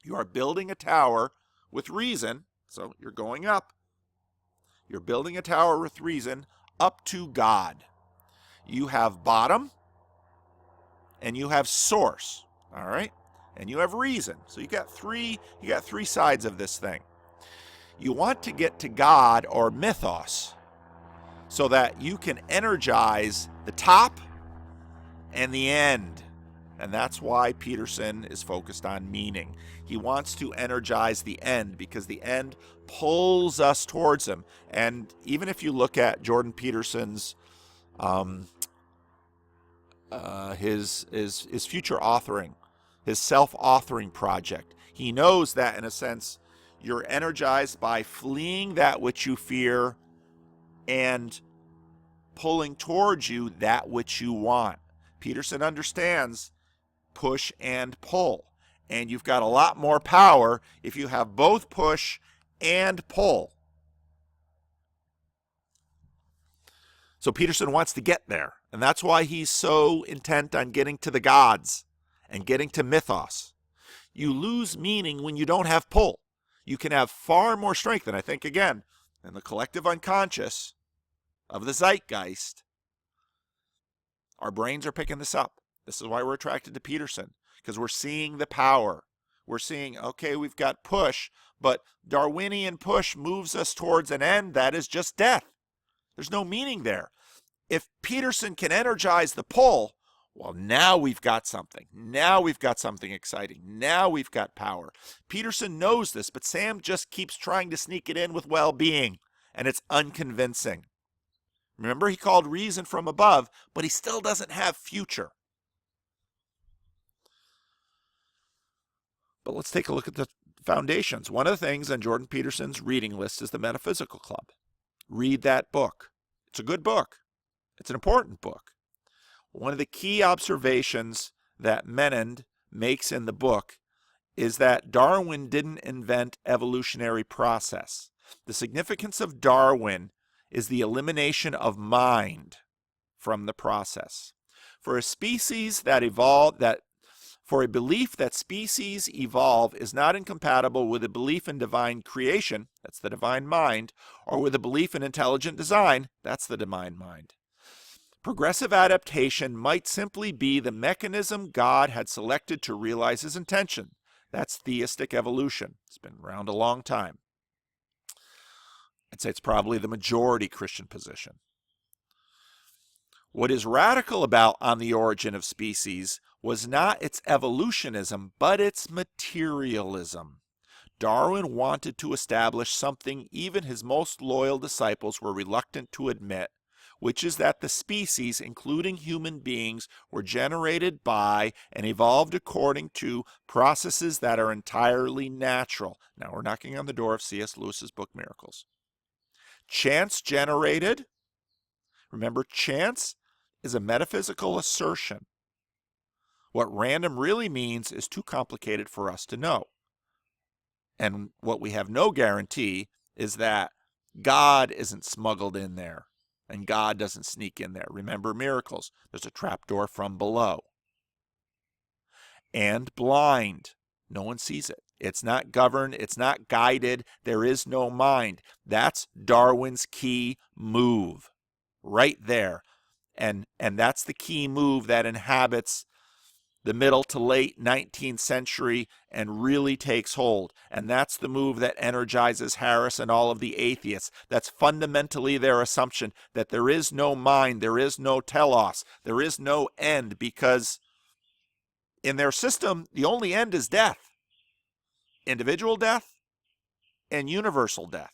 You are building a tower with reason, so you're going up. You're building a tower with reason up to God. You have bottom, and you have source, all right? And you have reason. So you got three sides of this thing. You want to get to God, or mythos, so that you can energize the top and the end. And that's why Peterson is focused on meaning. He wants to energize the end, because the end pulls us towards him. And even if you look at Jordan Peterson's his future authoring, his self-authoring project, he knows that, in a sense, you're energized by fleeing that which you fear and pulling towards you that which you want. Peterson understands push and pull, and you've got a lot more power if you have both push and pull. So Peterson wants to get there, and that's why he's so intent on getting to the gods and getting to mythos. You lose meaning when you don't have pull. You can have far more strength, and I think, again, in the collective unconscious of the zeitgeist, our brains are picking this up. This is why we're attracted to Peterson, because we're seeing the power. We're seeing, okay, we've got push, but Darwinian push moves us towards an end that is just death. There's no meaning there. If Peterson can energize the pull, well, now we've got something. Now we've got something exciting. Now we've got power. Peterson knows this, but Sam just keeps trying to sneak it in with well-being, and it's unconvincing. Remember, he called reason from above, but he still doesn't have future. But let's take a look at the foundations. One of the things on Jordan Peterson's reading list is the Metaphysical Club. Read that book. It's a good book. It's an important book. One of the key observations that Menand makes in the book is that Darwin didn't invent evolutionary process. The significance of Darwin is the elimination of mind from the process. For a species that evolved, for a belief that species evolve is not incompatible with a belief in divine creation, that's the divine mind, or with a belief in intelligent design, that's the divine mind. Progressive adaptation might simply be the mechanism God had selected to realize his intention. That's theistic evolution. It's been around a long time. I'd say it's probably the majority Christian position. What is radical about On the Origin of Species was not its evolutionism, but its materialism. Darwin wanted to establish something even his most loyal disciples were reluctant to admit, which is that the species, including human beings, were generated by and evolved according to processes that are entirely natural. Now we're knocking on the door of C.S. Lewis's book Miracles. Chance generated, remember, chance is a metaphysical assertion. What random really means is too complicated for us to know. And what we have no guarantee is that God isn't smuggled in there and God doesn't sneak in there. Remember Miracles, there's a trapdoor from below. And blind, no one sees it. It's not governed, it's not guided, there is no mind. That's Darwin's key move, right there. And that's the key move that inhabits the middle to late 19th century and really takes hold. And that's the move that energizes Harris and all of the atheists. That's fundamentally their assumption that there is no mind, there is no telos, there is no end, because in their system, the only end is death. Individual death and universal death.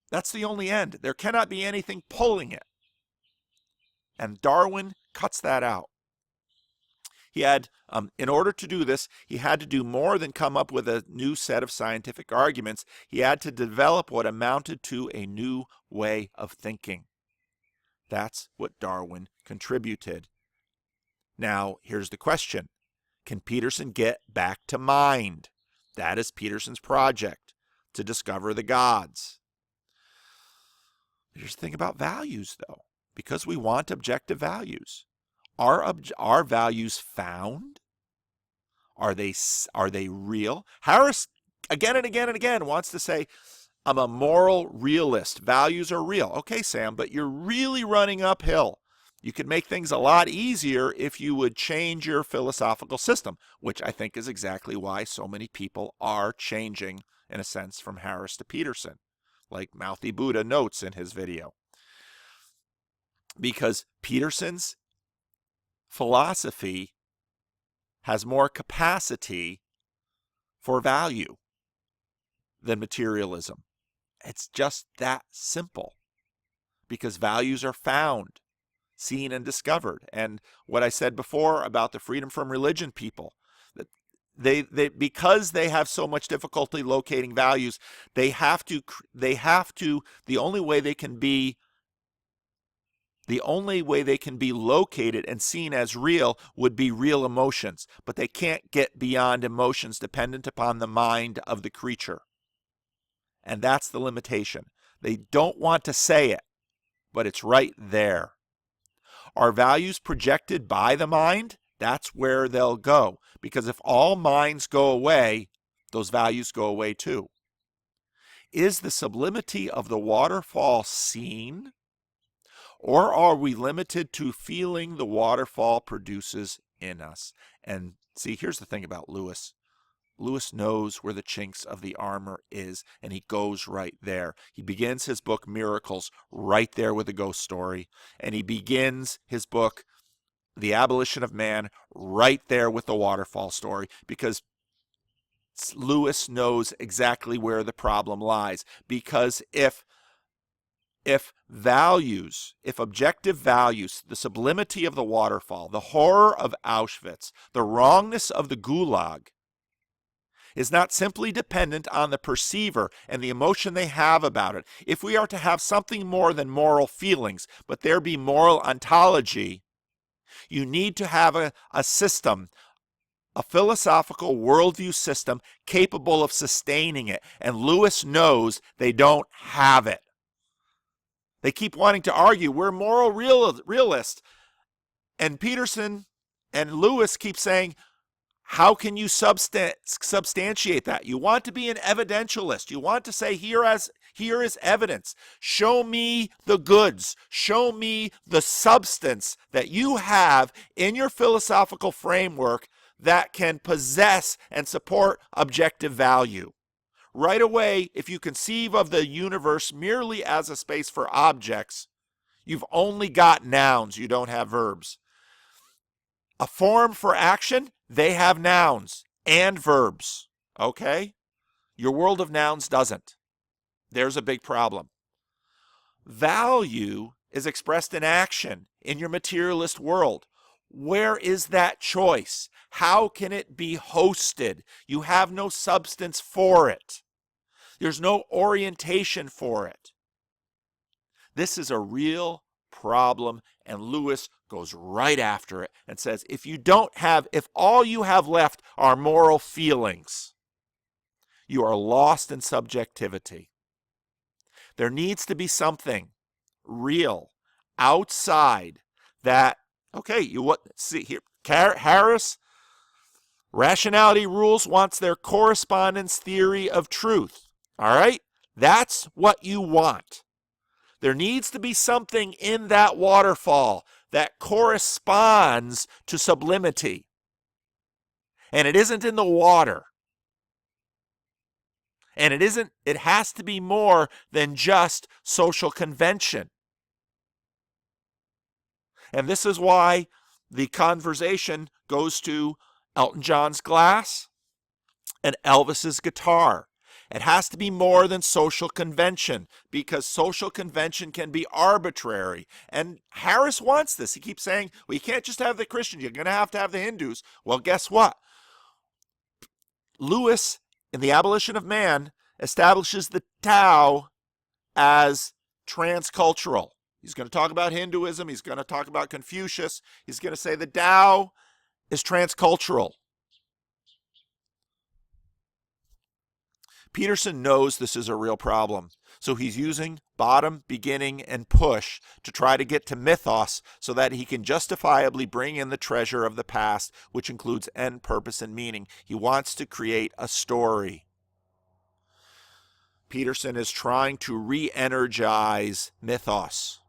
That's the only end. There cannot be anything pulling it. And Darwin cuts that out. He had, in order to do this, he had to do more than come up with a new set of scientific arguments. He had to develop what amounted to a new way of thinking. That's what Darwin contributed. Now, here's the question. Can Peterson get back to mind? That is Peterson's project, to discover the gods. Here's the thing about values, though. Because we want objective values. Are values found? Are they real? Harris, again and again and again, wants to say, I'm a moral realist. Values are real. Okay, Sam, but you're really running uphill. You could make things a lot easier if you would change your philosophical system, which I think is exactly why so many people are changing, in a sense, from Harris to Peterson, like Mouthy Buddha notes in his video. Because Peterson's philosophy has more capacity for value than materialism. It's just that simple. Because values are found, seen, and discovered. And what I said before about the freedom from religion people, that they because they have so much difficulty locating values, the only way they can be located and seen as real would be real emotions, but they can't get beyond emotions dependent upon the mind of the creature. And that's the limitation. They don't want to say it, but it's right there. Are values projected by the mind? That's where they'll go. Because if all minds go away, those values go away too. Is the sublimity of the waterfall seen? Or are we limited to feeling the waterfall produces in us? And see, here's the thing about Lewis. Lewis knows where the chinks of the armor is, and he goes right there. He begins his book, Miracles, right there with a ghost story. And he begins his book, The Abolition of Man, right there with the waterfall story, because Lewis knows exactly where the problem lies. Because if objective values, the sublimity of the waterfall, the horror of Auschwitz, the wrongness of the Gulag, is not simply dependent on the perceiver and the emotion they have about it. If we are to have something more than moral feelings, but there be moral ontology, you need to have a system, a philosophical worldview system capable of sustaining it. And Lewis knows they don't have it. They keep wanting to argue, we're moral realists. And Peterson and Lewis keep saying, how can you substantiate that? You want to be an evidentialist. You want to say, here is evidence. Show me the goods. Show me the substance that you have in your philosophical framework that can possess and support objective value. Right away, if you conceive of the universe merely as a space for objects, you've only got nouns, you don't have verbs. A form for action, they have nouns and verbs, okay? Your world of nouns doesn't. There's a big problem. Value is expressed in action in your materialist world. Where is that choice? How can it be hosted? You have no substance for it. There's no orientation for it. This is a real problem, and Lewis goes right after it and says, if all you have left are moral feelings, you are lost in subjectivity. There needs to be something real outside that, okay, see here, Harris, Rationality Rules wants their correspondence theory of truth. All right? That's what you want. There needs to be something in that waterfall that corresponds to sublimity. And it isn't in the water. And it has to be more than just social convention. And this is why the conversation goes to Elton John's glass and Elvis's guitar. It has to be more than social convention, because social convention can be arbitrary. And Harris wants this. He keeps saying, well, you can't just have the Christians. You're going to have the Hindus. Well, guess what? Lewis, in The Abolition of Man, establishes the Tao as transcultural. He's going to talk about Hinduism. He's going to talk about Confucius. He's going to say the Tao is transcultural. Peterson knows this is a real problem, so he's using bottom, beginning, and push to try to get to mythos so that he can justifiably bring in the treasure of the past, which includes end, purpose, and meaning. He wants to create a story. Peterson is trying to re-energize mythos.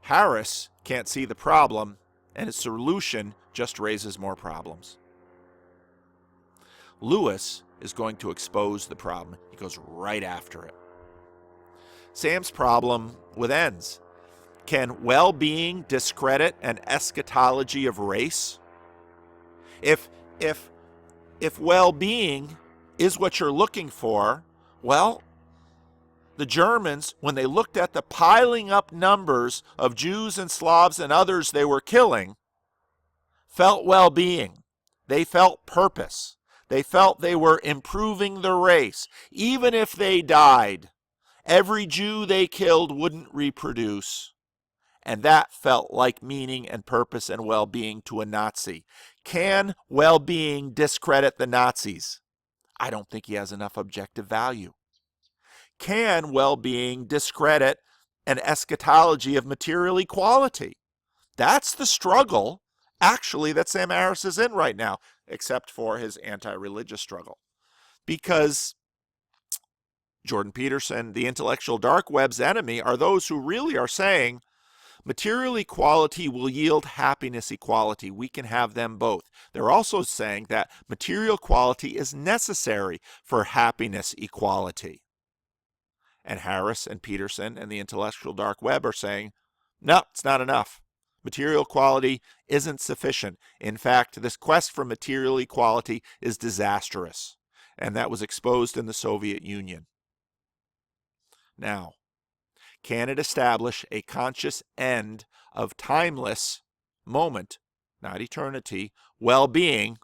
Harris can't see the problem, and his solution just raises more problems. Lewis is going to expose the problem. He goes right after it. Sam's problem with ends. Can well-being discredit an eschatology of race? If well-being is what you're looking for, well, the Germans, when they looked at the piling up numbers of Jews and Slavs and others they were killing, felt well-being. They felt purpose. They felt they were improving the race. Even if they died, every Jew they killed wouldn't reproduce. And that felt like meaning and purpose and well-being to a Nazi. Can well-being discredit the Nazis? I don't think he has enough objective value. Can well-being discredit an eschatology of material equality? That's the struggle, actually, that Sam Harris is in right now, except for his anti-religious struggle. Because Jordan Peterson, the intellectual dark web's enemy, are those who really are saying material equality will yield happiness equality. We can have them both. They're also saying that material equality is necessary for happiness equality. And Harris and Peterson and the intellectual dark web are saying, no, it's not enough. Material equality isn't sufficient. In fact, this quest for material equality is disastrous, and that was exposed in the Soviet Union. Now, can it establish a conscious end of timeless moment, not eternity, well-being?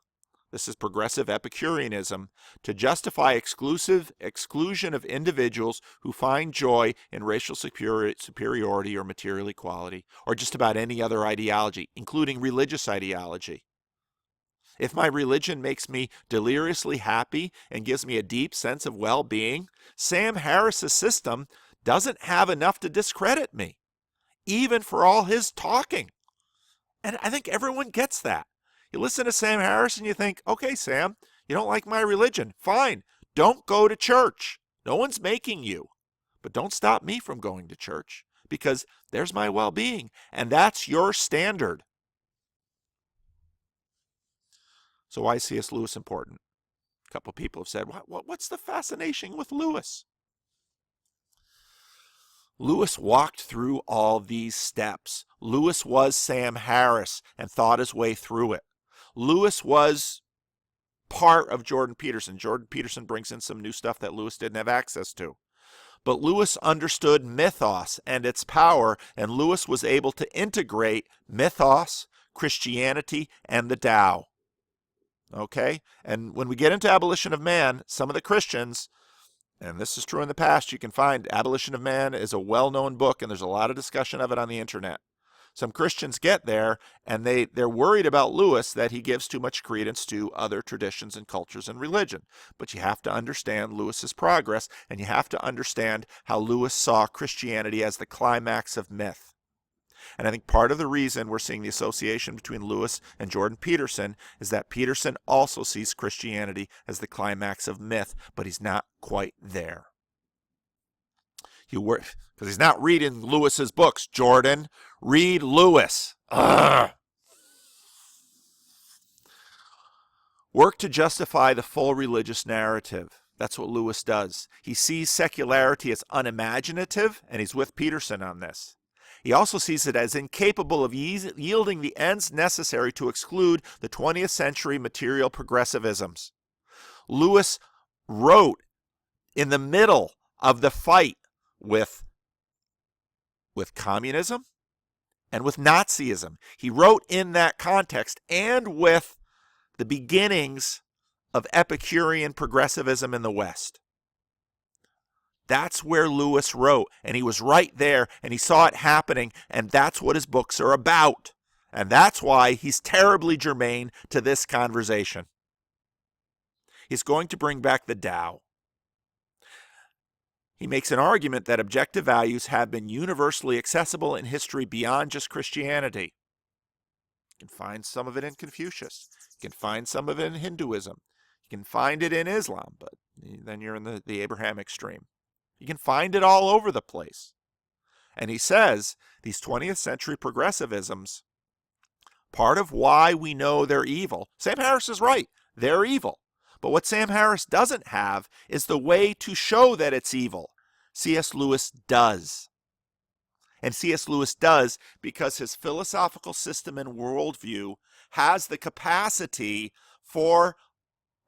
this is progressive Epicureanism, to justify exclusion of individuals who find joy in racial superiority or material equality, or just about any other ideology, including religious ideology. If my religion makes me deliriously happy and gives me a deep sense of well-being, Sam Harris's system doesn't have enough to discredit me, even for all his talking. And I think everyone gets that. You listen to Sam Harris and you think, okay, Sam, you don't like my religion. Fine. Don't go to church. No one's making you. But don't stop me from going to church, because there's my well-being, and that's your standard. So why is C.S. Lewis important? A couple of people have said, what's the fascination with Lewis? Lewis walked through all these steps. Lewis was Sam Harris and thought his way through it. Lewis was part of Jordan Peterson. Jordan Peterson brings in some new stuff that Lewis didn't have access to. But Lewis understood mythos and its power, and Lewis was able to integrate mythos, Christianity, and the Tao. Okay? And when we get into Abolition of Man, some of the Christians, and this is true in the past, you can find Abolition of Man is a well-known book, and there's a lot of discussion of it on the internet. Some Christians get there, and they're worried about Lewis, that he gives too much credence to other traditions and cultures and religion. But you have to understand Lewis's progress, and you have to understand how Lewis saw Christianity as the climax of myth. And I think part of the reason we're seeing the association between Lewis and Jordan Peterson is that Peterson also sees Christianity as the climax of myth, but he's not quite there. Because he's not reading Lewis's books, Jordan. Read Lewis. Ugh. Work to justify the full religious narrative. That's what Lewis does. He sees secularity as unimaginative, and he's with Peterson on this. He also sees it as incapable of yielding the ends necessary to exclude the 20th century material progressivisms. Lewis wrote in the middle of the fight with communism and with Nazism. He wrote in that context and with the beginnings of Epicurean progressivism in the West. That's where Lewis wrote, and he was right there, and he saw it happening, and that's what his books are about. And that's why he's terribly germane to this conversation. He's going to bring back the Tao. He makes an argument that objective values have been universally accessible in history beyond just Christianity. You can find some of it in Confucius. You can find some of it in Hinduism. You can find it in Islam, but then you're in the Abrahamic stream. You can find it all over the place. And he says these 20th century progressivisms, part of why we know they're evil, Sam Harris is right, they're evil. But what Sam Harris doesn't have is the way to show that it's evil. C.S. Lewis does. And C.S. Lewis does because his philosophical system and worldview has the capacity for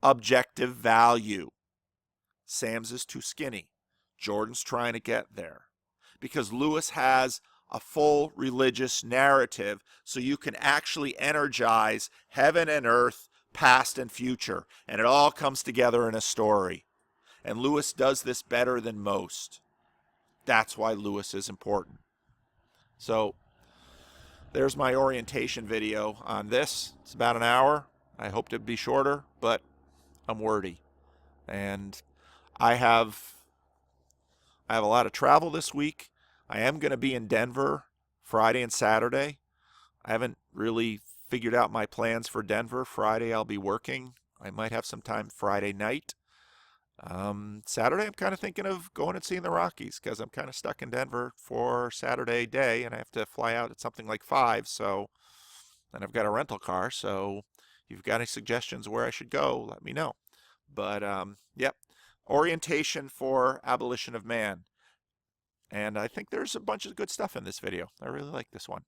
objective value. Sam's is too skinny. Jordan's trying to get there. Because Lewis has a full religious narrative, so you can actually energize heaven and earth, past and future, and it all comes together in a story. And Lewis does this better than most. That's why Lewis is important. So there's my orientation video on this. It's about an hour. I hoped it'd be shorter, but I'm wordy. And I have a lot of travel this week. I am going to be in Denver Friday and Saturday. I haven't really figured out my plans for Denver. Friday I'll be working. I might have some time Friday night. Saturday I'm kind of thinking of going and seeing the Rockies because I'm kind of stuck in Denver for Saturday day and I have to fly out at something like 5. So, and I've got a rental car. So if you've got any suggestions where I should go, let me know. But yep, orientation for Abolition of Man. And I think there's a bunch of good stuff in this video. I really like this one.